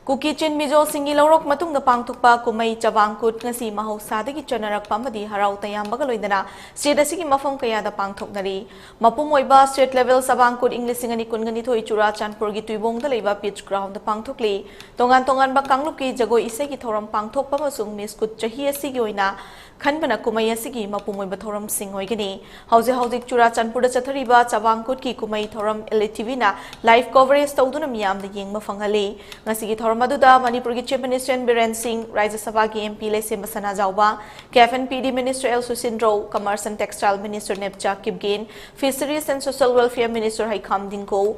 Kuki Chin Mizo Singi Lorok Matung the Pangtukpa Kumai Chavan Kut Nasi Maho Sadiki Chanarak Pamadi Harau Tayam Bagaloidana, Sedasiki Mafam Kaya the Pangtoknari, Mapumoiba State Level Savan Kut English Singani Kunganito Churachandpur Tuibong the leiba pitch ground the Pangthokli, Tongan Bakangluki Jago Iseki Thoram Pangtok Pamasung Miss Kut Chahia Sigioina, Kanbana Kumaya Sigi Mapumoiba Thoram Sing Oigani, Hausi Churachandpur the Chatariba Chavan Kut Ki Kumai Thoram ELITETV live coverage Tauduna Miam the Ying Mafangali, Nasiki Thoram Maduda, Manipur Chief Minister Biren Singh, Raja Sabha MP Lese Masana Jauba, KFNPD Minister El Susindro, Commerce and Textile Minister Nepcha Kipgain, Fisheries and Social Welfare Minister Haikam Dinko,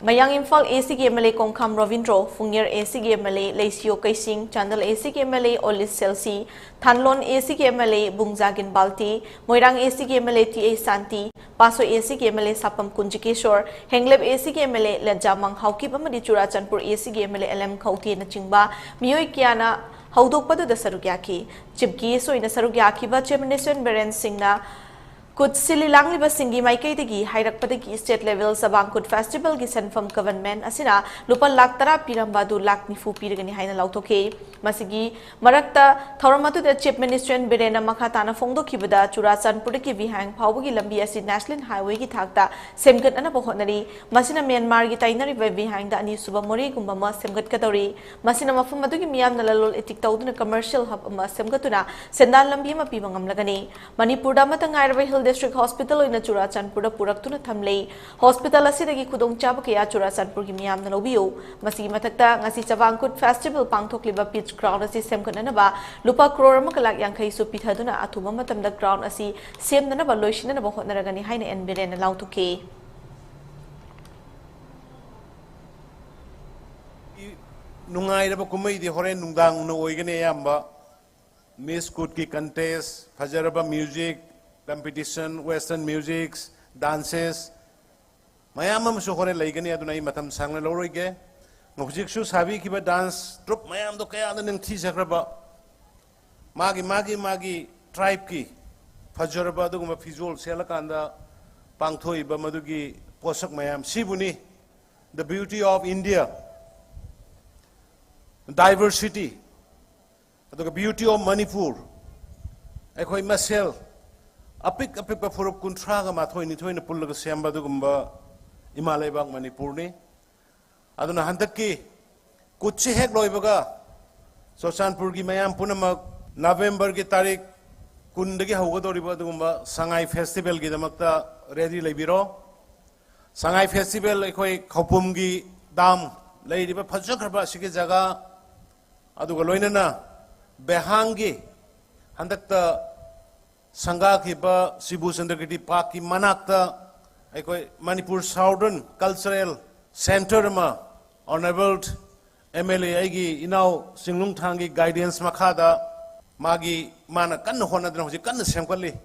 Mayang Imphal ACG MLA Kongkham Ravindro, Fungier ACG MLA Laisio Kaising, Chandal ACG MLA Olis Selsi, Thanlon ACG MLA Bungzagin Balti, Moirang ACG MLA TA Santi, Paso ACG MLA Sapam Kunjikeshwar, Hengleb ACG MLA Lajamang Haukip Amadi Churachandpur ACG MLA LM Khauti Nachingba, Miyoi Kiana Haudokpadu the Sarugyaki, Chipki so in a Sarugyaki, but Chief Minister Biren Singh Kut Sililang Liba Singi Maikay Digi, Hairakpadagi State Level Savan Kut Festival Gisan from Government Asina, Lupa Laktara Pirambadu Lak Nifu Pirgani Haina Lautoke, Masigi, Marakta, Thoramatu the Chief Minister Birena Makatana Fondo Kibada, Churachandpur Vihang, Paugi Lambiasi National Highway Gitakta, Semgat Anapohonari, Masina Myanmar Gitainari Vihang the Ani Subamori Gumbama, Semgat Katori, Masina Mafamadugi Miam Nalol Etik Taudun commercial hub Semgatuna, Sendan Lambima Pibangam Lagani, Manipur Damatang District Hospital in Churachandpur Puraktuna Thamlei, Hospital Asidagi Kudong Chabakaya Churachandpur Gimiam Nanobio, Masi Matata, Nasi Chavan Kut Festival Pangthokli Pitch Ground Asi Sem Kanaba, Lupa Kroramakalak Yankai Supitaduna Atuma Matam the ground Asi, Sem Nanaba Loishin and Bahonaragani Haine and Biren allowed to K. Nungai Kumai, the Horen Nundang no Oiganayamba, Miss Kutki contest, Fajaraba music. Competition, Western musics, dances. Mayamam Sohore Lagani Adunai Matam Sang Lorige, Mojixu Savi Kiba dance, Trup Mayam Dokaya and Tisakraba Magi, tribe ki, Fajaraba Duma Fizul, Selakanda, Pangthoi Bamadugi, Posak Mayam, Sibuni, the beauty of India, diversity, the beauty of Manipur, Ekoi Masel. Apik Puruk Kuntraga Mathoini to in a Pulaga Samba Dugumba, Imalebang Manipurni. Aduna Hantaki, Kuchi Hek Loibaga, Churachandpur Mayam Punama, November Gitarik, Kundagi Hawadoriba Dugumba, Sangai Festival Gidamakta, Ready Lebiro, Sangai Festival, Ekoi Kopumgi, Dam, Lady Pachakraba, Shikizaga, Adugaloinana, Behangi, Handakta. Sangha Kiba, Sibu Sandagiti Paki Manakta, Manipur Southern Cultural Center Ma, Honorable MLA Agi, Inau Singlung Tangi Guidance Makada, Magi Mana Kan Honadra, Kan Sampali.